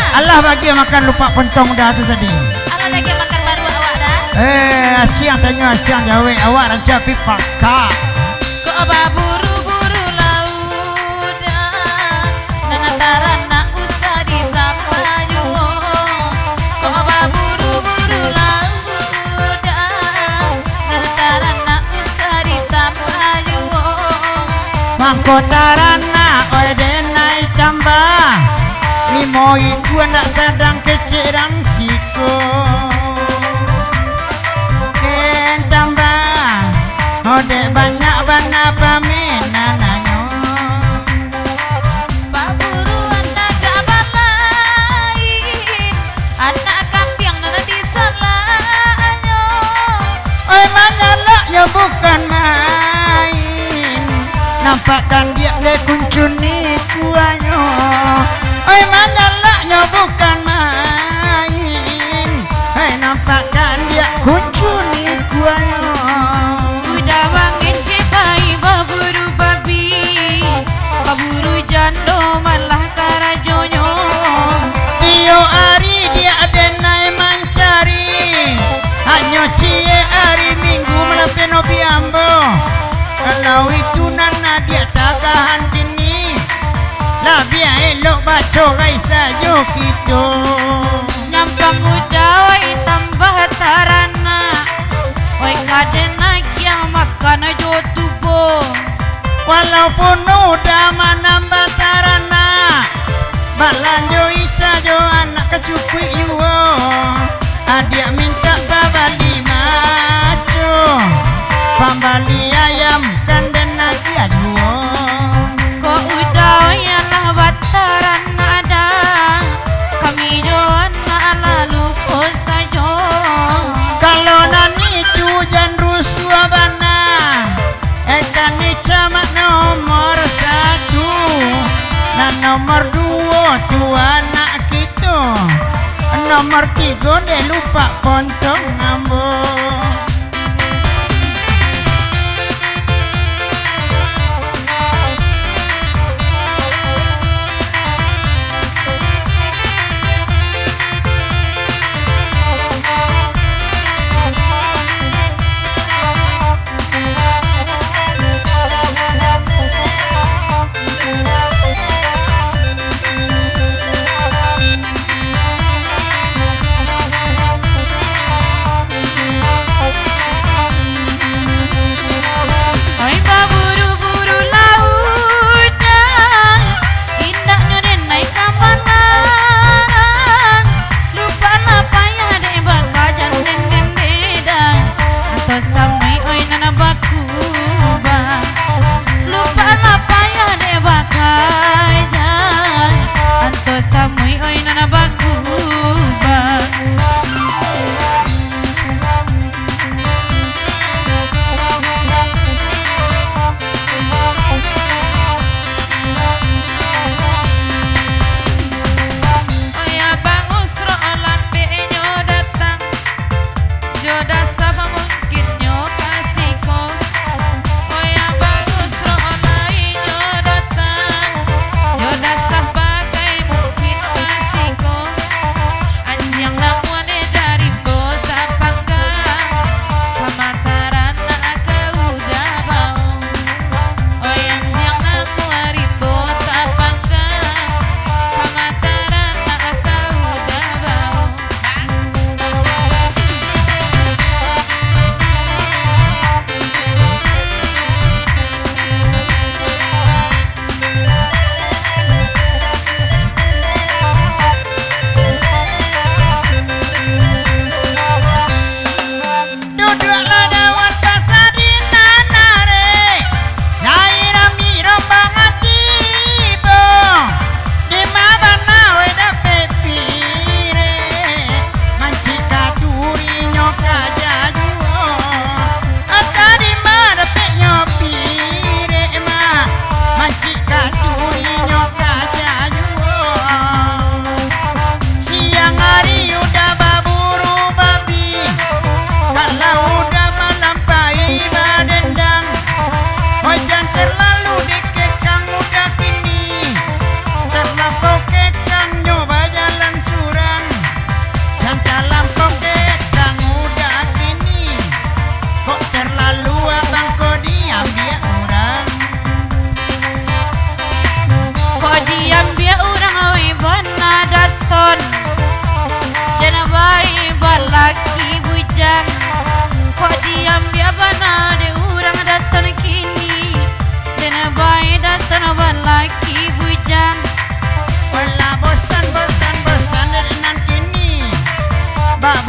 Allah bagi makan lupa pentong dah tu tadi. Allah lagi makan baru awak dah. Siang tanya siang jawe awak raja pipa kak. Kok apa buru-buru laut dah. Dan antara nak usah ditapayu. Kok apa buru-buru laut dah. Dan antara nak usah ditapayu. Mangkotarana oi denai tambah. Limo iku nak sedang keciran siko. Ken tambah. Ode banyak bana pamenananyo. Pak buruan naga balain. Anak kambing nana disalahnya. Oi mangalaknya bukan main. Nampakkan dia le kuncuni kuanyo. Oi mangalaknya bukan main. Hai nampakkan dia kuncuni kuanyo. Udah wangin cepai baburu babi. Baburu jando malah karajonyo. Iyo ari dia denai mancari. Hanya cie hari minggu melapeno biambo. Kalau itu nana dia tagahan kini. Lah biar elok baca raisa jo kita. Nyampang udah oi tambah tarana. Oi kadena yang makan aja tubuh. Walaupun udah menambah sarana. Balanjo ica jo anak kecupik yuo. Adik minta babali maco. Pambali ayam kan dan nasi ajuo. Kok udah yalah bataran ada. Kami joan lalu pun saja. Kalau nani hujan rusuh bana. Ekan ni camat nomor 1. Dan nomor 2 tu anak kita. Nomor 3 dia lupa pontong ambo.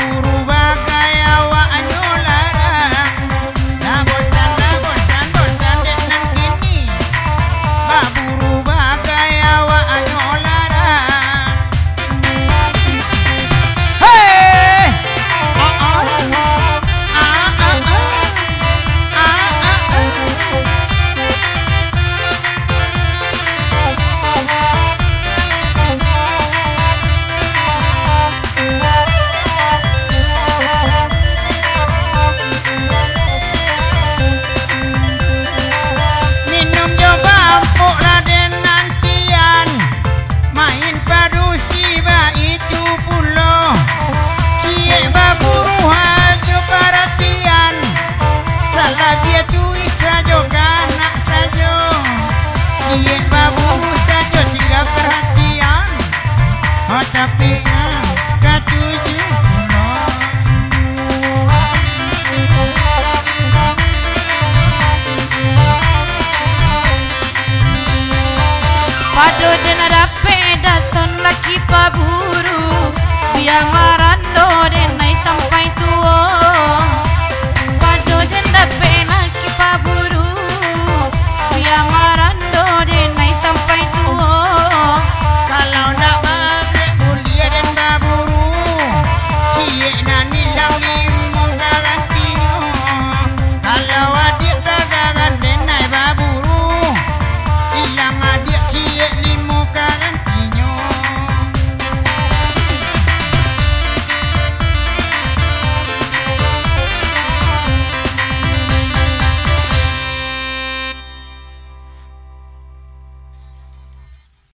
guru